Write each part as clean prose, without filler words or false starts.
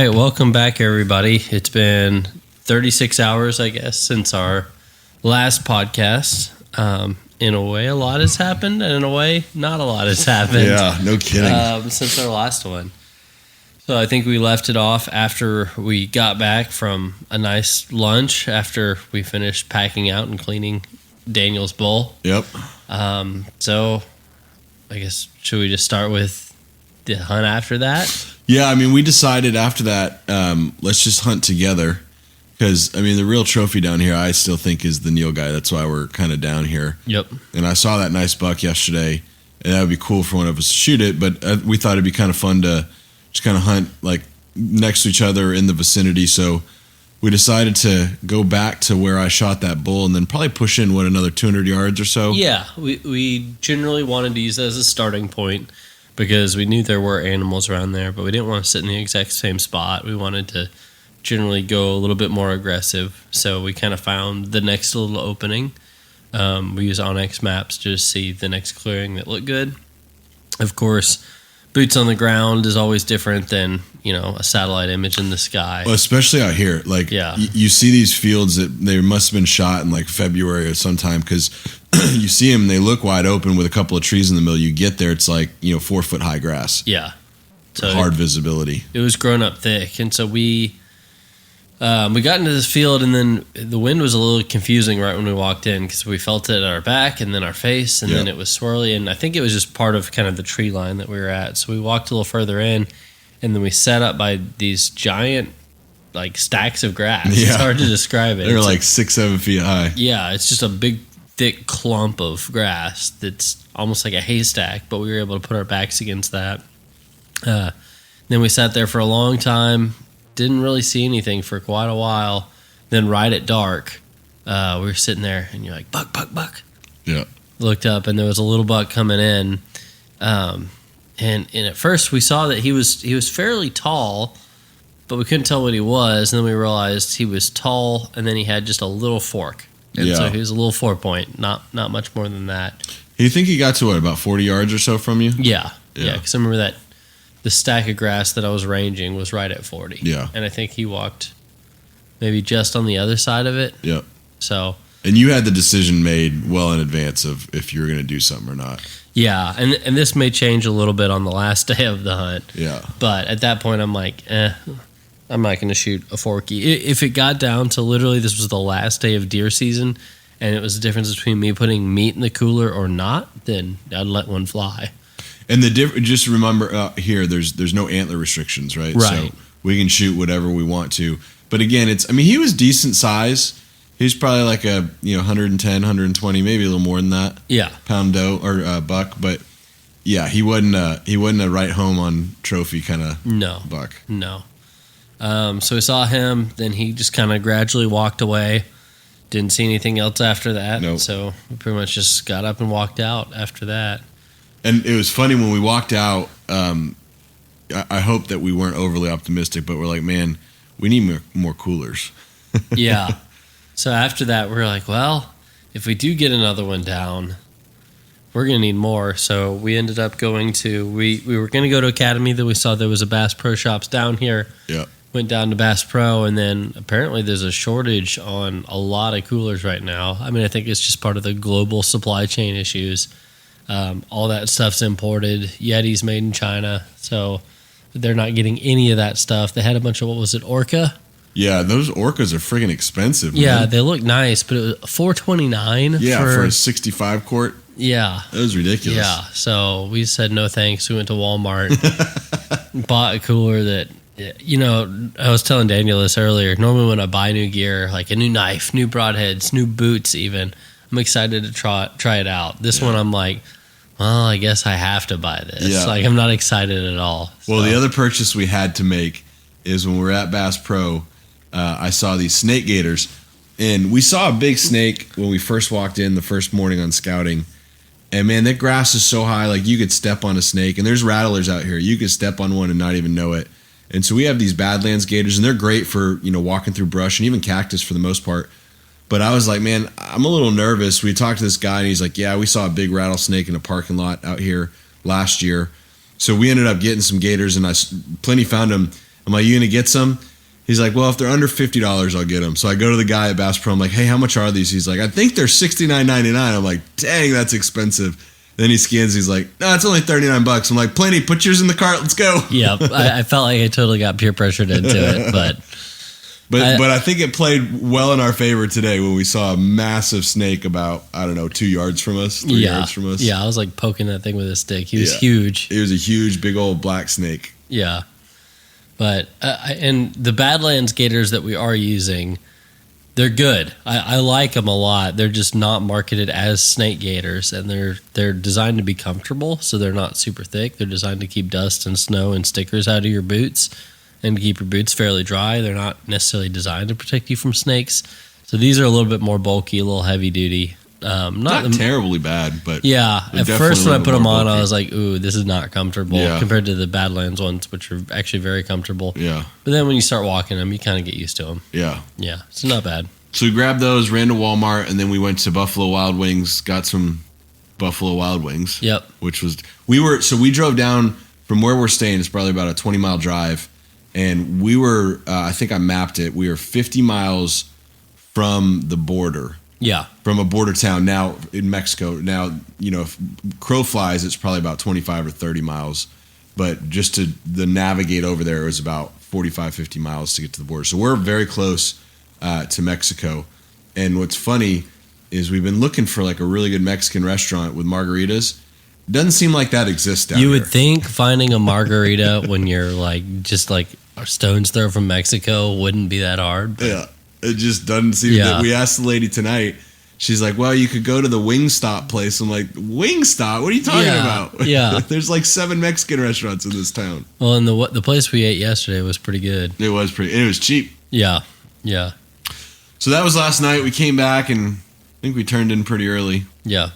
right, welcome back, everybody. It's been 36 hours, I guess, since our last podcast. In a way, a lot has happened, and in a way, not a lot has happened. Yeah, no kidding. Since our last one. So I think we left it off after we got back from a nice lunch after we finished packing out and cleaning Daniel's bowl. Yep. So I guess, should we just start with the hunt after that? Yeah, I mean, we decided after that, let's just hunt together. Because, I mean, the real trophy down here, I still think, is the Neil guy. That's why we're kind of down here. Yep. And I saw that nice buck yesterday, and that would be cool for one of us to shoot it. But we thought it'd be kind of fun to just kind of hunt, like, next to each other in the vicinity. So we decided to go back to where I shot that bull and then probably push in, another 200 yards or so? Yeah, we generally wanted to use that as a starting point because we knew there were animals around there, but we didn't want to sit in the exact same spot. We wanted to generally go a little bit more aggressive, so we kind of found the next little opening. We use Onyx maps to see the next clearing that looked good. Of course, boots on the ground is always different than, a satellite image in the sky. Well, especially out here. Like, yeah. You see these fields that they must have been shot in like February or sometime, because you see them, they look wide open with a couple of trees in the middle. You get there, it's like, 4 foot high grass. Yeah. So hard visibility. It was grown up thick, and so we got into this field, and then the wind was a little confusing right when we walked in because we felt it at our back and then our face, and then it was swirly, and I think it was just part of kind of the tree line that we were at. So we walked a little further in, and then we sat up by these giant, like, stacks of grass. Yeah. It's hard to describe it. They're like 6-7 feet high. Yeah, it's just a big, thick clump of grass that's almost like a haystack, but we were able to put our backs against that. Then we sat there for a long time. Didn't really see anything for quite a while. Then right at dark, we were sitting there, and you're like, buck, buck, buck. Yeah. Looked up, and there was a little buck coming in. And at first we saw that he was fairly tall, but we couldn't tell what he was. And then we realized he was tall, and then he had just a little fork. And so he was a little 4-point, not much more than that. You think he got to about 40 yards or so from you? Yeah. Because I remember that the stack of grass that I was ranging was right at 40. Yeah. And I think he walked maybe just on the other side of it. Yep. So. And you had the decision made well in advance of if you were going to do something or not. Yeah. And this may change a little bit on the last day of the hunt. Yeah. But at that point, I'm like, I'm not going to shoot a forky. If it got down to literally this was the last day of deer season and it was the difference between me putting meat in the cooler or not, then I'd let one fly. And just remember here, there's no antler restrictions, right? Right. So we can shoot whatever we want to. But again, he was decent size. He's probably like a 110, 120, maybe a little more than that. Yeah. Pound doe or buck, but yeah, he wasn't a right home on trophy kind of buck. No. So we saw him, then he just kind of gradually walked away. Didn't see anything else after that. Nope. So we pretty much just got up and walked out after that. And it was funny when we walked out. I hope that we weren't overly optimistic, but we're like, man, we need more coolers. Yeah. So after that, we're like, well, if we do get another one down, we're going to need more. So we ended up going to, we were going to go to Academy. Then we saw there was a Bass Pro Shops down here. Yeah. Went down to Bass Pro, and then apparently there's a shortage on a lot of coolers right now. I mean, I think it's just part of the global supply chain issues. All that stuff's imported. Yeti's made in China, so they're not getting any of that stuff. They had a bunch of, Orca? Yeah, those Orcas are friggin' expensive, man. Yeah, they look nice, but it was $429. Yeah, for a 65 quart. Yeah. That was ridiculous. Yeah, so we said no thanks. We went to Walmart, bought a cooler that, I was telling Daniel this earlier. Normally when I buy new gear, like a new knife, new broadheads, new boots even, I'm excited to try it out. This one I'm like, well, I guess I have to buy this. Yeah. Like, I'm not excited at all. Well, the other purchase we had to make is when we were at Bass Pro, I saw these snake gaiters. And we saw a big snake when we first walked in the first morning on scouting. And, man, that grass is so high, like you could step on a snake. And there's rattlers out here. You could step on one and not even know it. And so we have these Badlands gators, and they're great for, walking through brush and even cactus for the most part. But I was like, man, I'm a little nervous. We talked to this guy, and he's like, yeah, we saw a big rattlesnake in a parking lot out here last year. So we ended up getting some gators, and Plenty found them. I'm like, you gonna get some? He's like, well, if they're under $50, I'll get them. So I go to the guy at Bass Pro. I'm like, hey, how much are these? He's like, I think they're $69.99. I'm like, dang, that's expensive. Then he scans. He's like, no, it's only $39. I'm like, plenty. Put yours in the cart. Let's go. Yeah, I felt like I totally got peer pressured into it, but I think it played well in our favor today when we saw a massive snake about, I don't know, 2 yards from us, 3 yards from us. Yeah, I was like poking that thing with a stick. He was huge. It was a huge, big old black snake. Yeah. But and the Badlands gators that we are using, they're good. I like them a lot. They're just not marketed as snake gators, and they're designed to be comfortable, so they're not super thick. They're designed to keep dust and snow and stickers out of your boots and to keep your boots fairly dry. They're not necessarily designed to protect you from snakes. So these are a little bit more bulky, a little heavy duty. Not terribly bad, but yeah. At first, when I put them on, bulky. I was like, "Ooh, this is not comfortable," compared to the Badlands ones, which are actually very comfortable. Yeah. But then when you start walking them, you kind of get used to them. Yeah. Yeah. It's not bad. So we grabbed those, ran to Walmart, and then we went to Buffalo Wild Wings, got some Buffalo Wild Wings. Yep. We drove down from where we're staying. It's probably about a 20-mile drive, and we were. I think I mapped it. We were 50 miles from the border. Yeah. From a border town now in Mexico. Now, if crow flies, it's probably about 25 or 30 miles. But just to navigate over there, it was about 45, 50 miles to get to the border. So we're very close to Mexico. And what's funny is we've been looking for like a really good Mexican restaurant with margaritas. Doesn't seem like that exists down You here. would think finding a margarita when you're just like a stone's throw from Mexico wouldn't be that hard. But yeah. It just doesn't seem that. We asked the lady tonight. She's like, well, you could go to the Wingstop place. I'm like, Wingstop? What are you talking about? Yeah. There's like 7 Mexican restaurants in this town. Well, and the place we ate yesterday was pretty good. It was pretty. And it was cheap. Yeah. Yeah. So that was last night. We came back and I think we turned in pretty early. Yeah.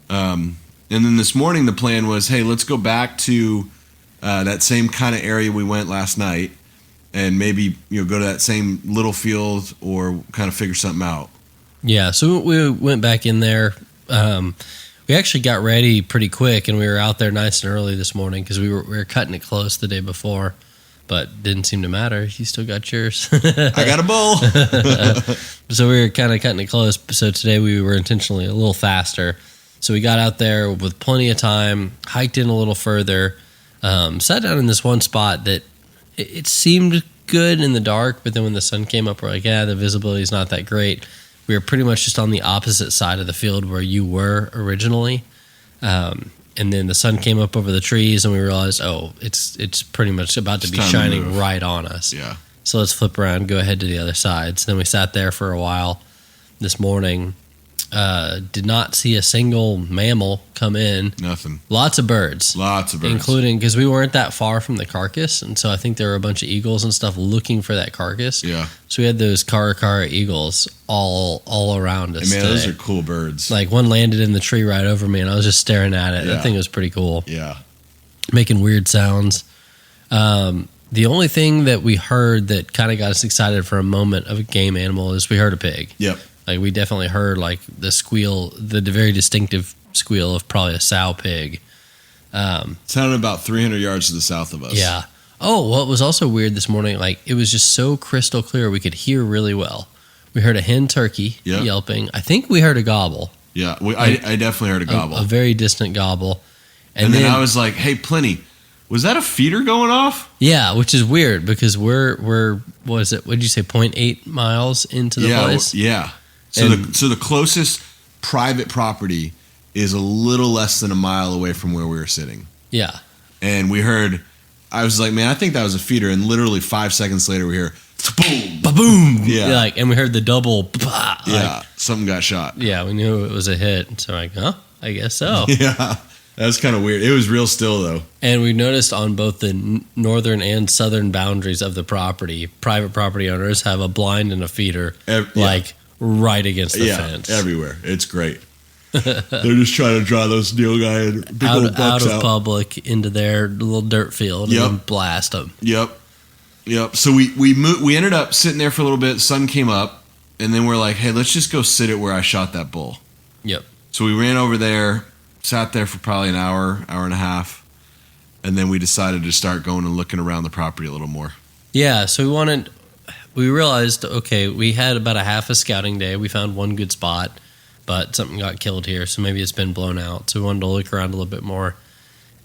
And then this morning the plan was, hey, let's go back to that same kind of area we went last night. And maybe go to that same little field or kind of figure something out. Yeah, so we went back in there. We actually got ready pretty quick, and we were out there nice and early this morning because we were cutting it close the day before, but didn't seem to matter. You still got yours. I got a bull. So we were kind of cutting it close. So today we were intentionally a little faster. So we got out there with plenty of time, hiked in a little further, sat down in this one spot that it seemed good in the dark, but then when the sun came up, we're like, the visibility is not that great. We were pretty much just on the opposite side of the field where you were originally. And then the sun came up over the trees, and we realized, it's pretty much about to be shining right on us. Yeah. So let's flip around, go ahead to the other side. So then we sat there for a while this morning. Did not see a single mammal come in. Nothing. Lots of birds. Including, because we weren't that far from the carcass, and so I think there were a bunch of eagles and stuff looking for that carcass. Yeah. So we had those cara eagles all around us. Hey man, those are cool birds. Like one landed in the tree right over me, and I was just staring at it. Yeah. That thing was pretty cool. Yeah. Making weird sounds. The only thing that we heard that kind of got us excited for a moment of a game animal is we heard a pig. Yep. Like we definitely heard like the squeal, the very distinctive squeal of probably a sow pig. Sounded about 300 yards to the south of us. Yeah. Oh, well, it was also weird this morning. Like it was just so crystal clear. We could hear really well. We heard a hen turkey yelping. I think we heard a gobble. Yeah. I definitely heard a gobble. A very distant gobble. And then I was like, hey, Plenty, was that a feeder going off? Yeah, which is weird because we're what is it? What did you say? 0.8 miles into the place? Yeah. So the closest private property is a little less than a mile away from where we were sitting. Yeah. And we heard, I was like, man, I think that was a feeder. And literally 5 seconds later, we hear, boom, ba-boom. Yeah. And we heard the double, bah, yeah, something got shot. Yeah, we knew it was a hit. So like, I guess so. Yeah, that was kind of weird. It was real still, though. And we noticed on both the northern and southern boundaries of the property, private property owners have a blind and a feeder, right against the fence. Everywhere. It's great. They're just trying to draw those Neil guy and big old bucks out of public into their little dirt field and then blast them. Yep. So we ended up sitting there for a little bit. Sun came up, and then we're like, hey, let's just go sit it where I shot that bull. Yep. So we ran over there, sat there for probably an hour and a half, and then we decided to start going and looking around the property a little more. Yeah, so we realized, okay, we had about a half a scouting day. We found one good spot, but something got killed here, so maybe it's been blown out. So we wanted to look around a little bit more.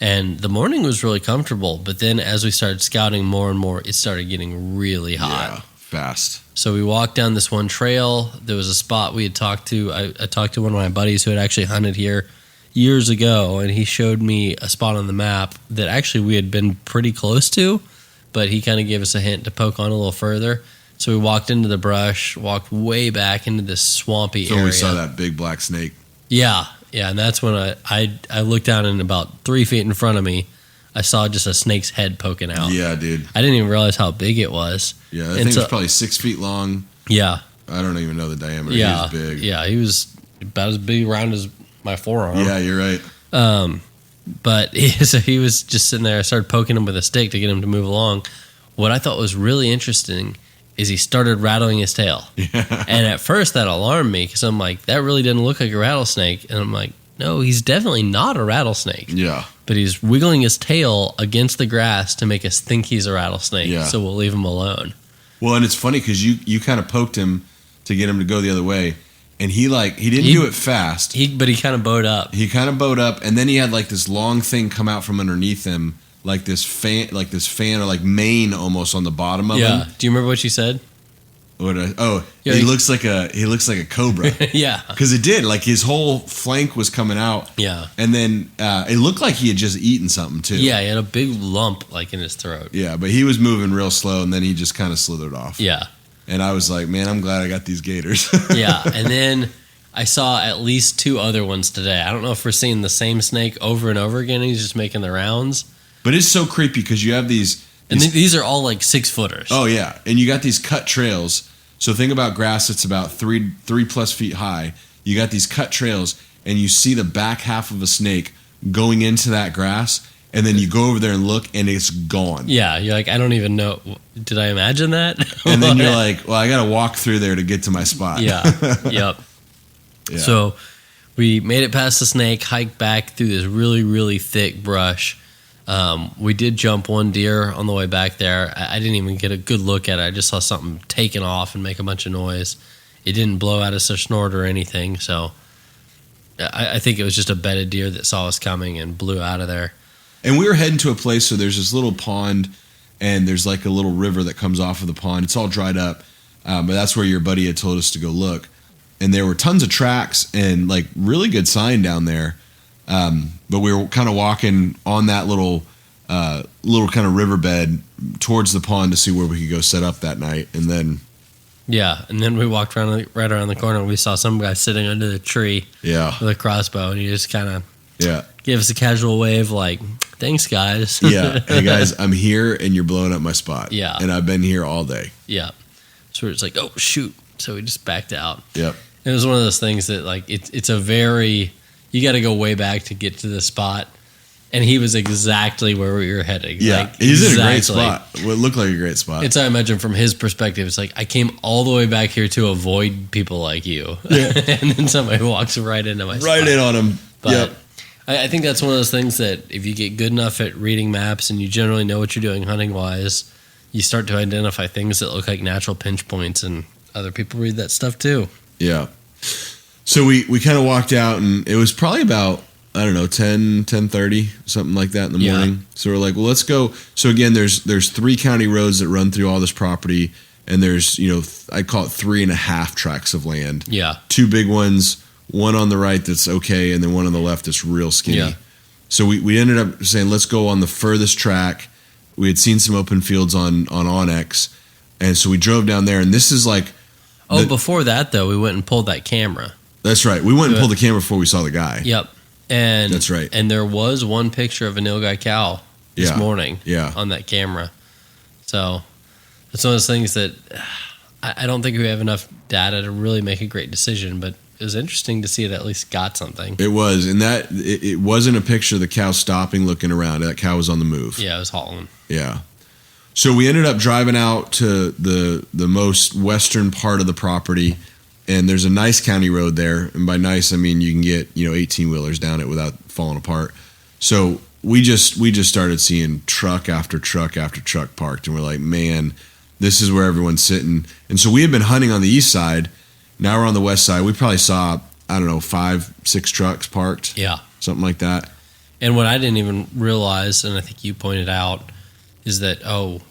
And the morning was really comfortable, but then as we started scouting more and more, it started getting really hot. Yeah, fast. So we walked down this one trail. There was a spot we had talked to. I talked to one of my buddies who had actually hunted here years ago, and he showed me a spot on the map that actually we had been pretty close to, but he kind of gave us a hint to poke on a little further. So we walked into the brush, walked way back into this swampy area. So we saw that big black snake. Yeah, and that's when I looked down, and about 3 feet in front of me, I saw just a snake's head poking out. Yeah, dude. I didn't even realize how big it was. Yeah, that thing was probably 6 feet long. Yeah. I don't even know the diameter. Yeah. He was big. Yeah, he was about as big around as my forearm. Yeah, you're right. But he was just sitting there. I started poking him with a stick to get him to move along. What I thought was really interesting is he started rattling his tail. Yeah. And at first that alarmed me because I'm like, that really didn't look like a rattlesnake. And I'm like, no, he's definitely not a rattlesnake. Yeah. But he's wiggling his tail against the grass to make us think he's a rattlesnake. Yeah. So we'll leave him alone. Well, and it's funny because you kind of poked him to get him to go the other way. And he didn't do it fast. But he kind of bowed up. He kind of bowed up, and then he had like this long thing come out from underneath him, like this fan or like mane almost on the bottom of him. Do you remember what you said? Yeah, he looks like a cobra. Yeah, because it did. Like his whole flank was coming out. Yeah, and then it looked like he had just eaten something too. Yeah, he had a big lump like in his throat. Yeah, but he was moving real slow, and then he just kind of slithered off. Yeah. And I was like, man, I'm glad I got these gaiters. Yeah, and then I saw at least 2 other ones today. I don't know if we're seeing the same snake over and over again. He's just making the rounds. But it's so creepy because you have these... And these are all like 6-footers. Oh, yeah. And you got these cut trails. So think about grass that's about 3+ feet high. You got these cut trails, and you see the back half of a snake going into that grass, and then you go over there and look, and it's gone. Yeah, you're like, I don't even know. Did I imagine that? And then you're like, well, I got to walk through there to get to my spot. Yeah, yep. Yeah. So we made it past the snake, hiked back through this really, really thick brush. We did jump one deer on the way back there. I didn't even get a good look at it. I just saw something taking off and make a bunch of noise. It didn't blow out us a snort or anything, so I think it was just a bedded deer that saw us coming and blew out of there. And we were heading to a place, so there's this little pond, and there's like a little river that comes off of the pond. It's all dried up, but that's where your buddy had told us to go look. And there were tons of tracks and like really good sign down there. But we were kind of walking on that little kind of riverbed towards the pond to see where we could go set up that night. And then... Yeah, and then we walked right around the corner and we saw some guy sitting under the tree with a crossbow, and he just kind of gave us a casual wave like, thanks, guys. Yeah, hey, guys, I'm here, and you're blowing up my spot. Yeah. And I've been here all day. Yeah. So we're just like, oh, shoot. So we just backed out. Yep. It was one of those things that, like, it's a very... You got to go way back to get to the spot. And he was exactly where we were heading. Yeah, like, he's in a great spot. What looked like a great spot. It's, I imagine, from his perspective, it's like, I came all the way back here to avoid people like you. Yeah. And then somebody walks right into my spot. Right in on him. But yep. I think that's one of those things that if you get good enough at reading maps and you generally know what you're doing hunting-wise, you start to identify things that look like natural pinch points, and other people read that stuff too. Yeah. So we kind of walked out, and it was probably about... I don't know, 10:30, something like that in the morning. So we're like, well, let's go. So again, there's 3 county roads that run through all this property, and there's, I call it 3.5 tracts of land. Yeah. 2 big ones, one on the right that's okay, and then one on the left that's real skinny. Yeah. So we ended up saying, let's go on the furthest track. We had seen some open fields on Onyx, and so we drove down there, and this is like... before that, though, we went and pulled that camera. That's right. We went and pulled the camera before we saw the guy. Yep. And that's right. And there was one picture of a nilgai cow this morning on that camera. So it's one of those things that I don't think we have enough data to really make a great decision, but it was interesting to see it at least got something. It was, and that it wasn't a picture of the cow stopping, looking around. That cow was on the move. Yeah, it was hauling. Yeah. So we ended up driving out to the most western part of the property. And there's a nice county road there. And by nice, I mean you can get, 18-wheelers down it without falling apart. So we just started seeing truck after truck after truck parked, and we're like, man, this is where everyone's sitting. And so we had been hunting on the east side. Now we're on the west side. We probably saw, I don't know, 5-6 trucks parked. Yeah. Something like that. And what I didn't even realize, and I think you pointed out, is that,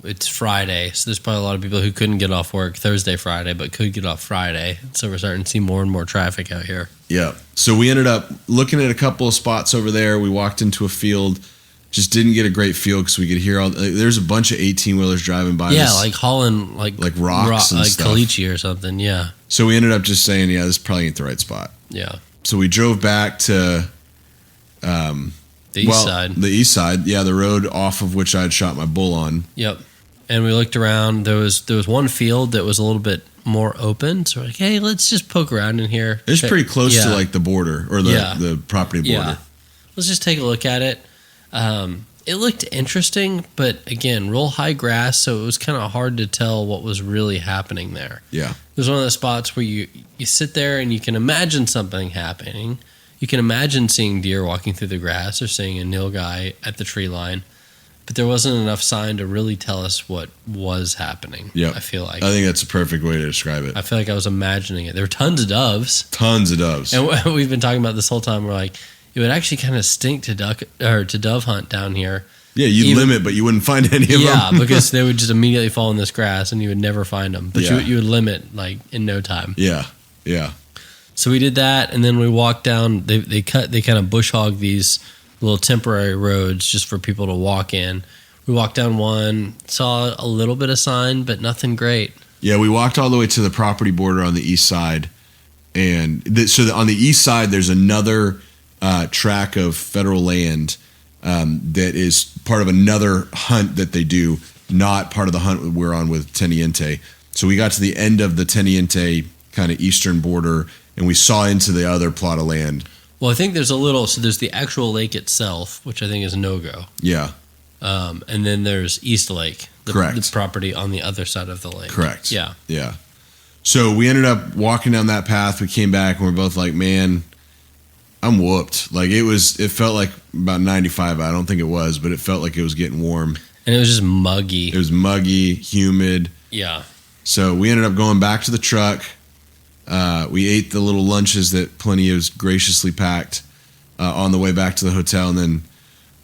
it's Friday. So there's probably a lot of people who couldn't get off work Thursday, Friday, but could get off Friday. So we're starting to see more and more traffic out here. Yeah. So we ended up looking at a couple of spots over there. We walked into a field, just didn't get a great feel because we could hear there's a bunch of 18-wheelers driving by. Yeah, like hauling like rocks and like stuff. caliche or something, yeah. So we ended up just saying, yeah, this probably ain't the right spot. Yeah. So we drove back to the east side. The east side, yeah, the road off of which I had shot my bull on. Yep. And we looked around. There was one field that was a little bit more open. So we're like, hey, let's just poke around in here. It's pretty close to like the border or the property border. Yeah. Let's just take a look at it. It looked interesting, but again, real high grass, so it was kind of hard to tell what was really happening there. Yeah. It was one of those spots where you sit there and you can imagine something happening. You can imagine seeing deer walking through the grass or seeing a nilgai at the tree line, but there wasn't enough sign to really tell us what was happening. Yeah, I feel like. I think that's a perfect way to describe it. I feel like I was imagining it. There were tons of doves. Tons of doves. And we've been talking about this whole time. We're like, it would actually kind of stink to dove hunt down here. Yeah, you'd limit, but you wouldn't find any of them. Yeah, because they would just immediately fall in this grass and you would never find them. But you would limit like in no time. Yeah, yeah. So we did that, and then we walked down. They kind of bush hog these little temporary roads just for people to walk in. We walked down one, saw a little bit of sign, but nothing great. Yeah, we walked all the way to the property border on the east side, and on the east side there's another tract of federal land that is part of another hunt that they do, not part of the hunt we're on with Teniente. So we got to the end of the Teniente kind of eastern border, and we saw into the other plot of land. Well, I think there's there's the actual lake itself, which I think is a no-go. Yeah. And then there's East Lake, the property on the other side of the lake. Correct. Yeah. Yeah. So we ended up walking down that path. We came back, and we're both like, man, I'm whooped. Like it felt like about 95. I don't think it was, but it felt like it was getting warm. And it was just muggy. It was muggy, humid. Yeah. So we ended up going back to the truck. We ate the little lunches that Plenty has graciously packed on the way back to the hotel, and then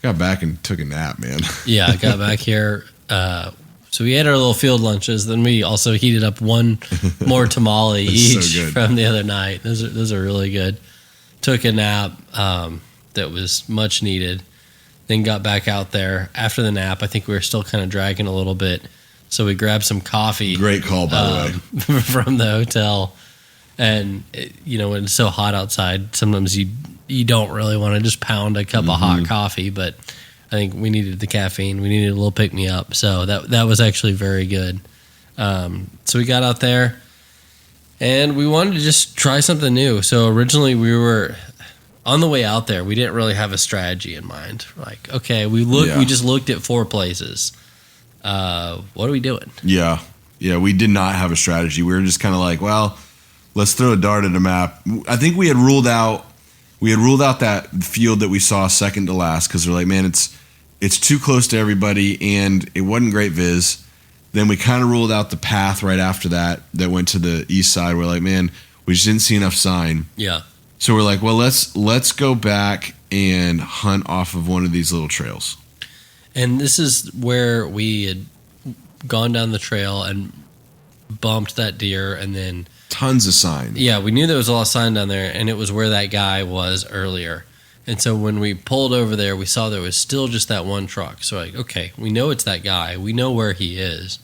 got back and took a nap, man. Yeah, I got back here. So we ate our little field lunches. Then we also heated up one more tamale each from the other night. Those are really good. Took a nap that was much needed. Then got back out there. After the nap, I think we were still kind of dragging a little bit. So we grabbed some coffee. Great call, by the way. From the hotel. And, when it's so hot outside, sometimes you don't really want to just pound a cup of hot coffee. But I think we needed the caffeine. We needed a little pick-me-up. So that was actually very good. So we got out there, and we wanted to just try something new. So originally we were on the way out there. We didn't really have a strategy in mind. Like, okay, we just looked at 4 places. What are we doing? Yeah. Yeah, we did not have a strategy. We were just kind of like, well, let's throw a dart at a map. I think we had ruled out that field that we saw second to last because we're like, man, it's too close to everybody, and it wasn't great viz. Then we kind of ruled out the path right after that went to the east side. We're like, man, we just didn't see enough sign. Yeah. So we're like, well, let's go back and hunt off of one of these little trails. And this is where we had gone down the trail and bumped that deer, and then tons of sign. Yeah, we knew there was a lot of sign down there, and it was where that guy was earlier. And so when we pulled over there, we saw there was still just that one truck. So like, okay, we know it's that guy. We know where he is.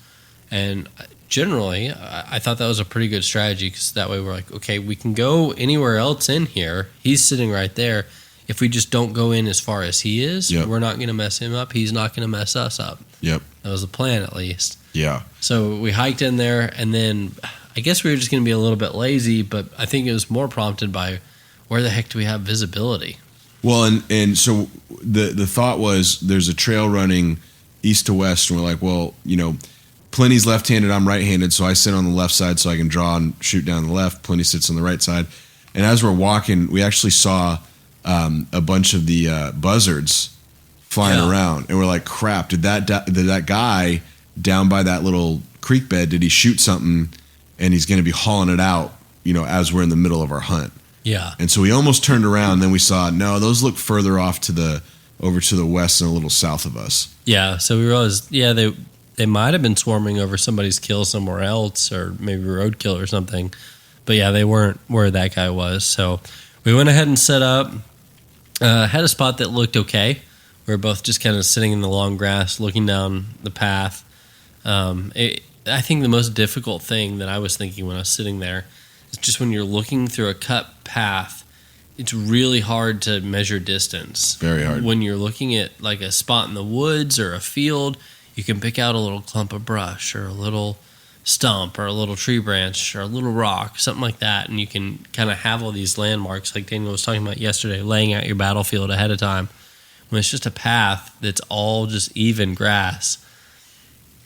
And generally, I thought that was a pretty good strategy because that way we're like, okay, we can go anywhere else in here. He's sitting right there. If we just don't go in as far as he is, we're not going to mess him up. He's not going to mess us up. Yep. That was the plan, at least. Yeah. So we hiked in there, and then I guess we were just going to be a little bit lazy, but I think it was more prompted by where the heck do we have visibility? Well, and so the thought was there's a trail running east to west, and we're like, well, Plenty's left-handed, I'm right-handed, so I sit on the left side so I can draw and shoot down the left. Plenty sits on the right side. And as we're walking, we actually saw a bunch of the buzzards flying around, and we're like, crap, did that guy down by that little creek bed, did he shoot something and he's going to be hauling it out, as we're in the middle of our hunt? Yeah. And so we almost turned around, then we saw, no, those look further off over to the west and a little south of us. Yeah, so we realized, they might have been swarming over somebody's kill somewhere else, or maybe roadkill or something. But yeah, they weren't where that guy was. So we went ahead and set up, had a spot that looked okay. We were both just kind of sitting in the long grass, looking down the path. I think the most difficult thing that I was thinking when I was sitting there is just when you're looking through a cut path, it's really hard to measure distance. Very hard. When you're looking at like a spot in the woods or a field, you can pick out a little clump of brush or a little stump or a little tree branch or a little rock, something like that, and you can kind of have all these landmarks like Daniel was talking about yesterday, laying out your battlefield ahead of time. When it's just a path that's all just even grass,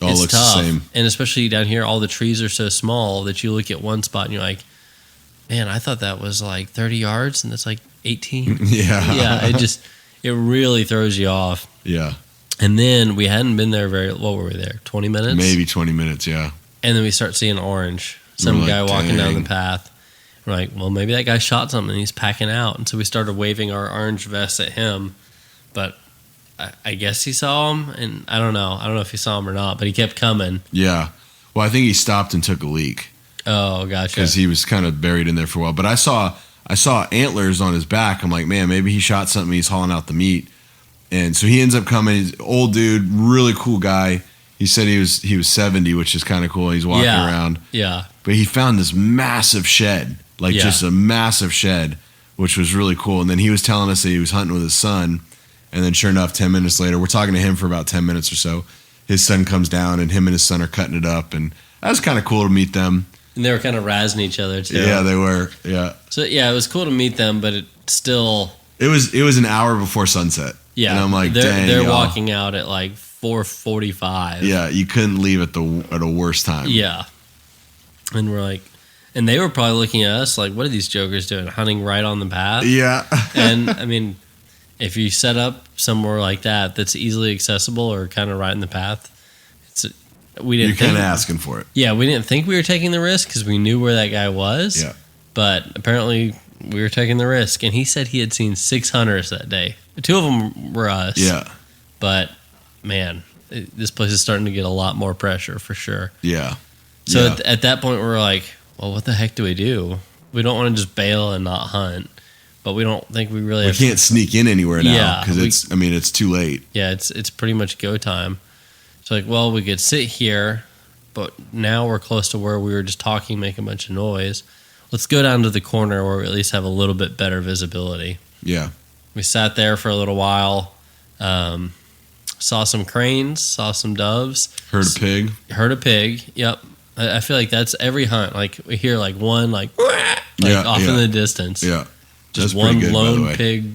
All looks tough. the same. And especially down here, all the trees are so small that you look at one spot and you're like, man, I thought that was like 30 yards and it's like 18. Yeah. Yeah, it really throws you off. Yeah. And then we hadn't been there what were we there, 20 minutes? Maybe 20 minutes, yeah. And then we start seeing orange. Some We're guy like, walking down dang. the path. We're like, well, maybe that guy shot something and he's packing out. And so we started waving our orange vests at him. But I guess he saw him, and I don't know. I don't know if he saw him or not, but he kept coming. Yeah. Well, I think he stopped and took a leak. Oh, gotcha. Because he was kind of buried in there for a while. But I saw antlers on his back. I'm like, man, maybe he shot something. He's hauling out the meat. And so he ends up coming. He's an old dude, really cool guy. He said he was 70, which is kind of cool. He's walking around. Yeah. But he found this massive shed, just a massive shed, which was really cool. And then he was telling us that he was hunting with his son. And then sure enough, 10 minutes later, we're talking to him for about 10 minutes or so. His son comes down, and him and his son are cutting it up. And that was kind of cool to meet them. And they were kind of razzing each other, too. Yeah, they were. Yeah. So, yeah, it was cool to meet them, but it still... It was an hour before sunset. Yeah. And I'm like, they're y'all. walking out at like 4:45. Yeah, you couldn't leave at a worse time. Yeah. And we're like... And they were probably looking at us like, what are these jokers doing? Hunting right on the path? Yeah. And, I mean... If you set up somewhere like that that's easily accessible or kind of right in the path, You're kind of asking for it. Yeah, we didn't think we were taking the risk because we knew where that guy was. Yeah. But apparently we were taking the risk. And he said he had seen 6 hunters that day. 2 of them were us. Yeah. But, man, this place is starting to get a lot more pressure for sure. Yeah. So Yeah. at that point, we were like, well, what the heck do we do? We don't want to just bail and not hunt. But we don't think we really have... We can't sneak in anywhere now Yeah, because it's too late. Yeah, it's pretty much go time. So like, well, we could sit here, but now we're close to where we were just talking, making a bunch of noise. Let's go down to the corner where we at least have a little bit better visibility. Yeah. We sat there for a little while, saw some cranes, saw some doves. Heard a pig. Heard a pig, yep. I feel like that's every hunt. Like we hear like one off in the distance. Yeah. Just That's one good, lone pig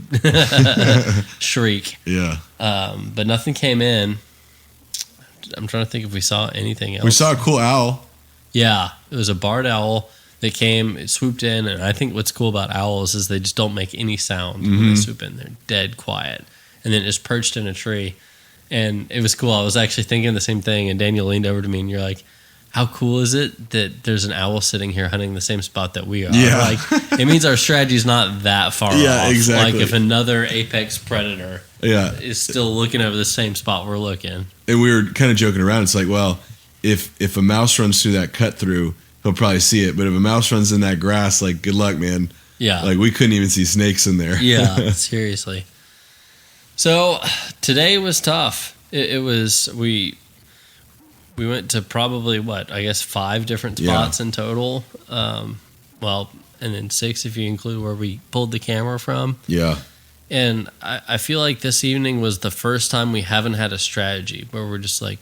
shriek. Yeah. But nothing came in. I'm trying to think if we saw anything else. We saw a cool owl. Yeah, it was a barred owl that came, it swooped in, and I think what's cool about owls is they just don't make any sound when they swoop in. They're dead quiet. And then it just perched in a tree. And it was cool. I was actually thinking the same thing, and Daniel leaned over to me, and you're like, how cool is it that there's an owl sitting here hunting the same spot that we are? Yeah. Like, it means our strategy's not that far off. Yeah, exactly. Like if another apex predator Yeah. is still looking over the same spot we're looking. And we were kind of joking around. It's like, well, if a mouse runs through that cut through, he'll probably see it. But if a mouse runs in that grass, like, good luck, man. Yeah. Like, we couldn't even see snakes in there. Yeah, seriously. So today was tough. It was, we went to probably, 5 different spots in total. And then 6 if you include where we pulled the camera from. Yeah. And I feel like this evening was the first time we haven't had a strategy where we're just like,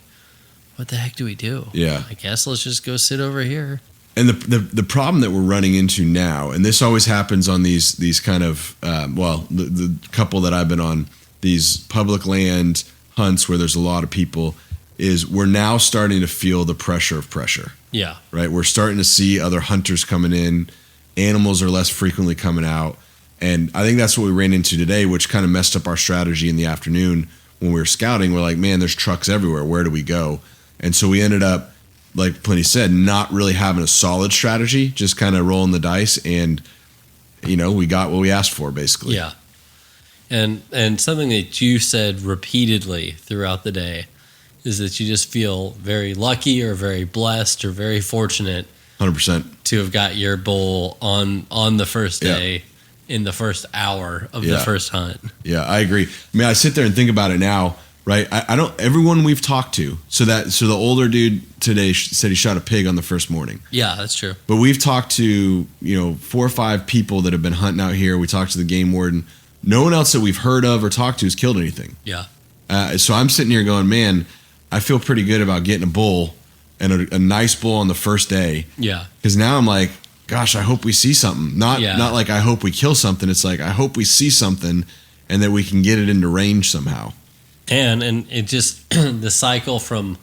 what the heck do we do? Yeah. I guess let's just go sit over here. And the problem that we're running into now, and this always happens on these kind of, the couple that I've been on, these public land hunts where there's a lot of people, is we're now starting to feel the pressure of pressure. Yeah. Right? We're starting to see other hunters coming in. Animals are less frequently coming out. And I think that's what we ran into today, which kind of messed up our strategy in the afternoon, when we were scouting, we're like, man, there's trucks everywhere. Where do we go? And so we ended up, like Plenty said, not really having a solid strategy, just kind of rolling the dice, and we got what we asked for, basically. Yeah. And something that you said repeatedly throughout the day is that you just feel very lucky or very blessed or very fortunate 100% to have got your bull on the first day in the first hour of the first hunt. Yeah, I agree. I mean, I sit there and think about it now, right? I don't. Everyone we've talked to, so the older dude today said he shot a pig on the first morning. Yeah, that's true. But we've talked to 4 or 5 people that have been hunting out here. We talked to the game warden. No one else that we've heard of or talked to has killed anything. Yeah. So I'm sitting here going, man, I feel pretty good about getting a bull and a nice bull on the first day. Yeah. Because now I'm like, gosh, I hope we see something. Not like I hope we kill something. It's like I hope we see something and that we can get it into range somehow. And it just the cycle from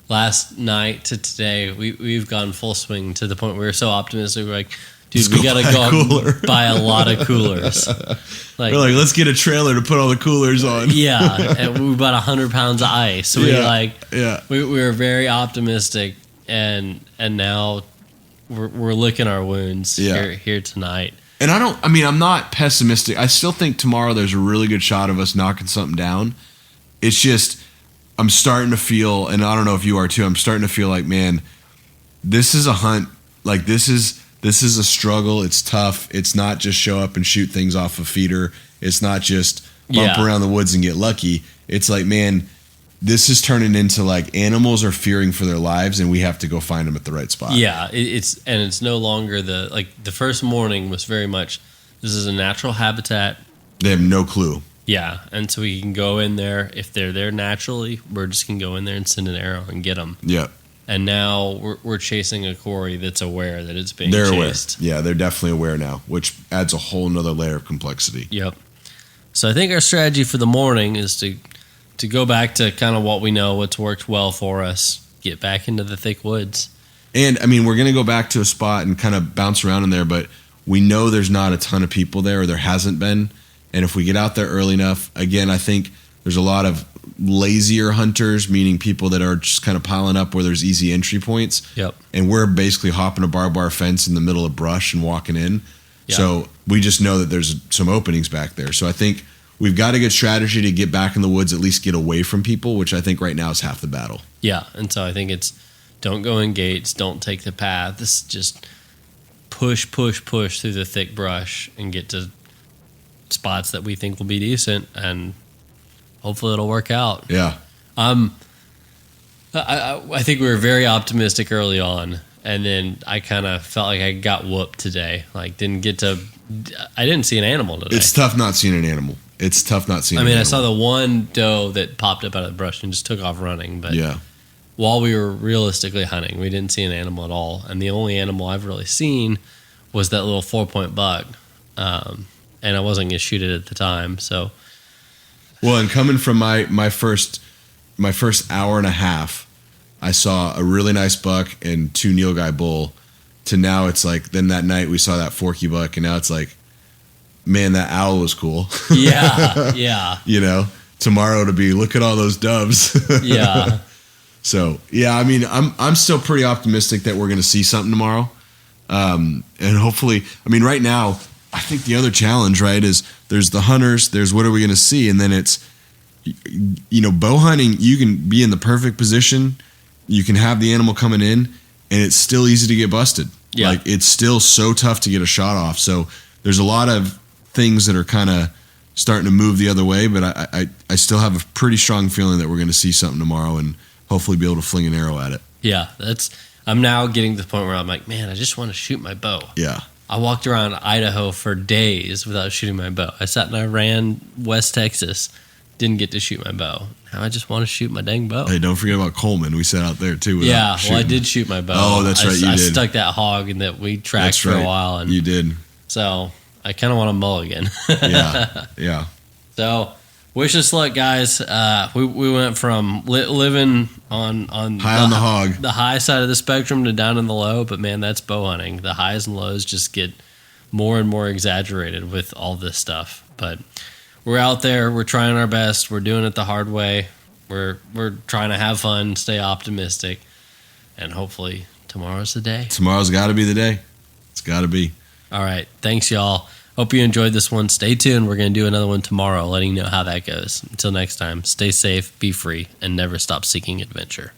last night to today, we've gone full swing to the point where we're so optimistic. We're like, dude, we got to go out and buy a lot of coolers. We're like, let's get a trailer to put all the coolers on. Yeah, and we bought 100 pounds of ice. So we were very optimistic, and now we're licking our wounds here tonight. And I'm not pessimistic. I still think tomorrow there's a really good shot of us knocking something down. It's just, I'm starting to feel, and I don't know if you are too, I'm starting to feel like, man, this is a hunt. Like, this is a struggle. It's tough. It's not just show up and shoot things off a feeder. It's not just bump around the woods and get lucky. It's like, man, this is turning into like animals are fearing for their lives, and we have to go find them at the right spot. Yeah, it's no longer the first morning was very much, this is a natural habitat. They have no clue. Yeah, and so we can go in there. If they're there naturally, we're just going to go in there and send an arrow and get them. Yeah. And now we're chasing a quarry that's aware that it's being chased. Aware. Yeah, they're definitely aware now, which adds a whole nother layer of complexity. Yep. So I think our strategy for the morning is to go back to kind of what we know, what's worked well for us, get back into the thick woods. And, I mean, we're going to go back to a spot and kind of bounce around in there, but we know there's not a ton of people there, or there hasn't been. And if we get out there early enough, again, I think there's a lot of lazier hunters, meaning people that are just kind of piling up where there's easy entry points. Yep. And we're basically hopping a barbed wire fence in the middle of brush and walking in. Yep. So we just know that there's some openings back there. So I think we've got a good strategy to get back in the woods, at least get away from people, which I think right now is half the battle. Yeah. And so I think it's don't go in gates, don't take the path. This just push through the thick brush and get to spots that we think will be decent, and hopefully it'll work out. Yeah. I think we were very optimistic early on, and then I kind of felt like I got whooped today. Like, I didn't see an animal today. It's tough not seeing an animal. I saw the one doe that popped up out of the brush and just took off running, but while we were realistically hunting, we didn't see an animal at all. And the only animal I've really seen was that little 4-point buck. And I wasn't going to shoot it at the time, so. Well, and coming from my first hour and a half, I saw a really nice buck and 2 nilgai bull. To now, it's like, then that night we saw that forky buck, and now it's like, man, that owl was cool. Yeah. Tomorrow to be, look at all those doves. Yeah. So yeah, I mean, I'm still pretty optimistic that we're going to see something tomorrow, and hopefully, I mean, right now, I think the other challenge, right, is there's the hunters, there's what are we going to see, and then it's, bow hunting, you can be in the perfect position, you can have the animal coming in, and it's still easy to get busted. Yeah. Like, it's still so tough to get a shot off. So there's a lot of things that are kind of starting to move the other way, but I still have a pretty strong feeling that we're going to see something tomorrow and hopefully be able to fling an arrow at it. Yeah, I'm now getting to the point where I'm like, man, I just want to shoot my bow. Yeah. I walked around Idaho for days without shooting my bow. I sat and I ran West Texas, didn't get to shoot my bow. Now I just want to shoot my dang bow. Hey, don't forget about Coleman. We sat out there too. Yeah, well, I did shoot my bow. Oh, that's right, you I did. stuck that hog and that we tracked for a while. And you did. So I kind of want to mulligan. Yeah. So wish us luck, guys. We went from living on high on the hog, the high side of the spectrum, to down in the low. But man, that's bow hunting. The highs and lows just get more and more exaggerated with all this stuff. But we're out there. We're trying our best. We're doing it the hard way. We're trying to have fun, stay optimistic, and hopefully tomorrow's the day. Tomorrow's got to be the day. It's got to be. All right. Thanks, y'all. Hope you enjoyed this one. Stay tuned. We're going to do another one tomorrow, letting you know how that goes. Until next time, stay safe, be free, and never stop seeking adventure.